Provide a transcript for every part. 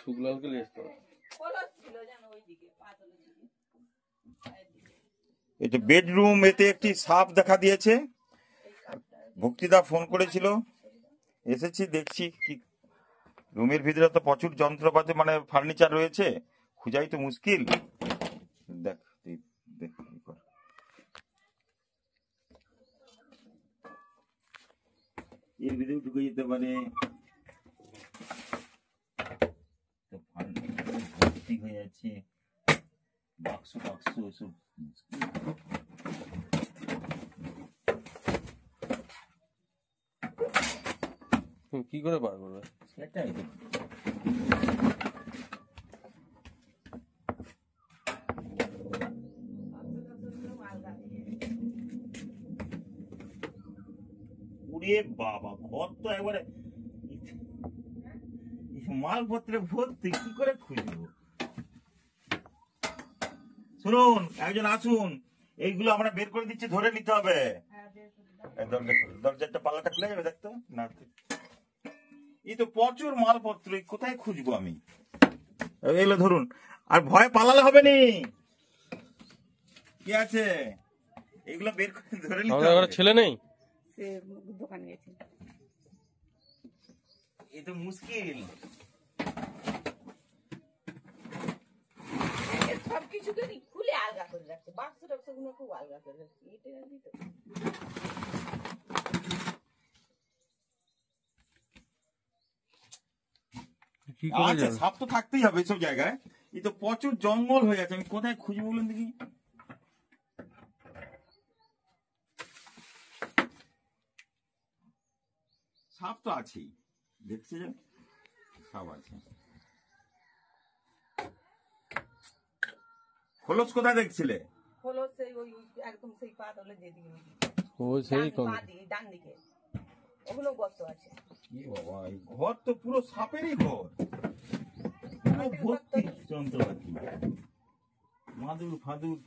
শুকলালকে নিয়ে আসতে হবে। এই যে বেডরুম, এতে একটি সাপ দেখা দিয়েছে। ভক্তিদা ফোন করেছিল, এসেছি, দেখছি কি রুমের ভিতরে তো প্রচুর যন্ত্রপাতি মানে ফার্নিচার রয়েছে, খুঁজাই তো মুশকিল। দেখ দেখ এর ভিতরে ঢুকে যেতে পারে, ভর্তি হয়ে যাচ্ছে বাক্স বাক্স এসব। কি করে বার করবে সেটাই তো। ওরে বাবা, ঘর তো একবারে মালপত্রে ভর্তি, কি করে খুঁজবো? শুনুন, একজন আসুন, এইগুলো আমরা বের করে দিচ্ছি, ধরে নিতে হবে। দরজাটা পাল্লাটা খুলে যাবে, দেখতো না? এই তো প্রচুর মালপত্র, কোথায় খুঁজবো আমি? এগুলো ধরুন, আর ভয় পালালে হবে নি। কি আছে এগুলো বের করে ধরে নিতে হবে। ছেলে নেই, দোকানে গেছে, এ তো মুশকিল। সবকিছু খুলে আলগা করে রাখছে, বাক্স টাক্স গুলো খুব আলগা করে রাখছে। এটা তো আচ্ছা, সাপ তো থাকতেই হবে এসব জায়গায়। এই তো প্রচুর জঙ্গল হয়ে গেছে, আমি কোথায় খুঁজবো বলুন দেখি? সাপ তো আছেই, দেখছি যে সাপ আছে। খোলস কোথায় দেখছিলে? খোলস সেই ওই একদম সেই পাতলে যেদিকে, ও সেই ডান দিকে ওগুলো গর্ত আছে। এ বাবা, এই ঘর তো পুরো সাপেরই ঘর, পুরো ভর্তি যন্ত্রপাতি, মাদুর ফাদুর।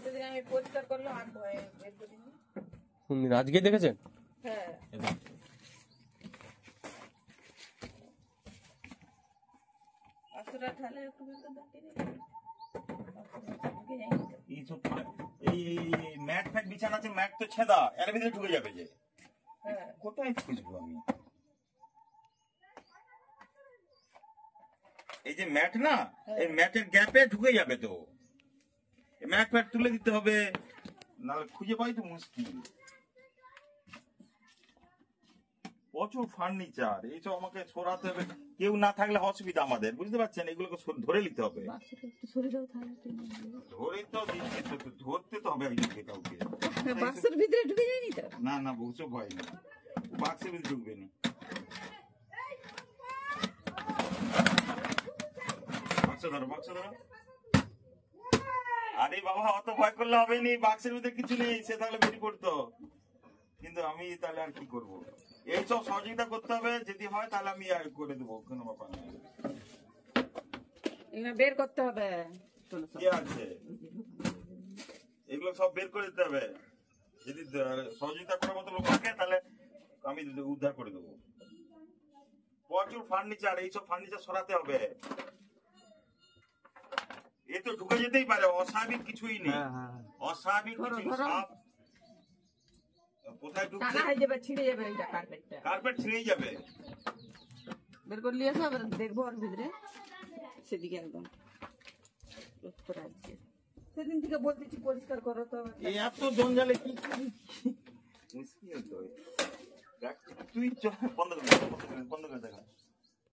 সেদিন আমি পরিষ্কার করলাম, আর ভয়ে বের করিনি। আজকে দেখেছেন? হ্যাঁ, আসরা ঠালে একটু তো দেখতে এইসব এই ম্যাট ফ্যাট বিছানা আছে, ম্যাট তো ছেদা, এর ভিতরে ঢুকে যাবে যে। কোথায় খুঁজবো আমি? এই যে ম্যাট না, এই ম্যাটের গ্যাপে ঢুকে যাবে তো। ম্যাট ফ্যাট তুলে দিতে হবে, নাহলে খুঁজে পাই তো মুশকিল। প্রচুর ফার্নিচার, এইসব আমাকে সরাতে হবে। কেউ না থাকলে অসুবিধা আমাদের, বুঝতে পারছেন? এগুলোকে ধরে নিতে হবে। ধরে তো ধরতে তো হবে একজনকে, কাউকে। বাক্সের ভিতরে ঢুকে যায়নি তো? না না, ওসব ভয় না, বাক্সের ভিতরে ঢুকবে না। বাক্স ধরো, বাক্স ধরো। আরে বাবা, অত ভয় করলে হবে নি, বাক্সের ভিতরে কিছু নেই, সে তাহলে বেরিয়ে পড়তো। কিন্তু আমি তাহলে আর কি করবো? এইসব সহযোগিতা করতে হবে, যদি হয় তাহলে আমি করে দেবো, কোনো ব্যাপার নেই। বের করতে হবে, কি আছে এগুলো সব বের করে দিতে হবে। যদি সহযোগিতা করার মতো লোক থাকে তাহলে আমি উদ্ধার করে দেবো। প্রচুর ফার্নিচার, এইসব ফার্নিচার সরাতে হবে। এ তো ঢুকে যেতেই পারে, অস্বাভাবিক কিছুই নেই। অস্বাভাবিক কিছু সাপ কোথায় ঢুকছে? ছিঁড়ে যাবে, কার্পেট ছিঁড়েই যাবে। বের করে নিয়ে আসো, দেখবো ওর ভিতরে। সেদিকে একদম সেদিন থেকে বলতেছি পরিষ্কার করো, তো এত জঞ্জালে কি মুশকিল তো। তুই বন্ধ করে দেখা।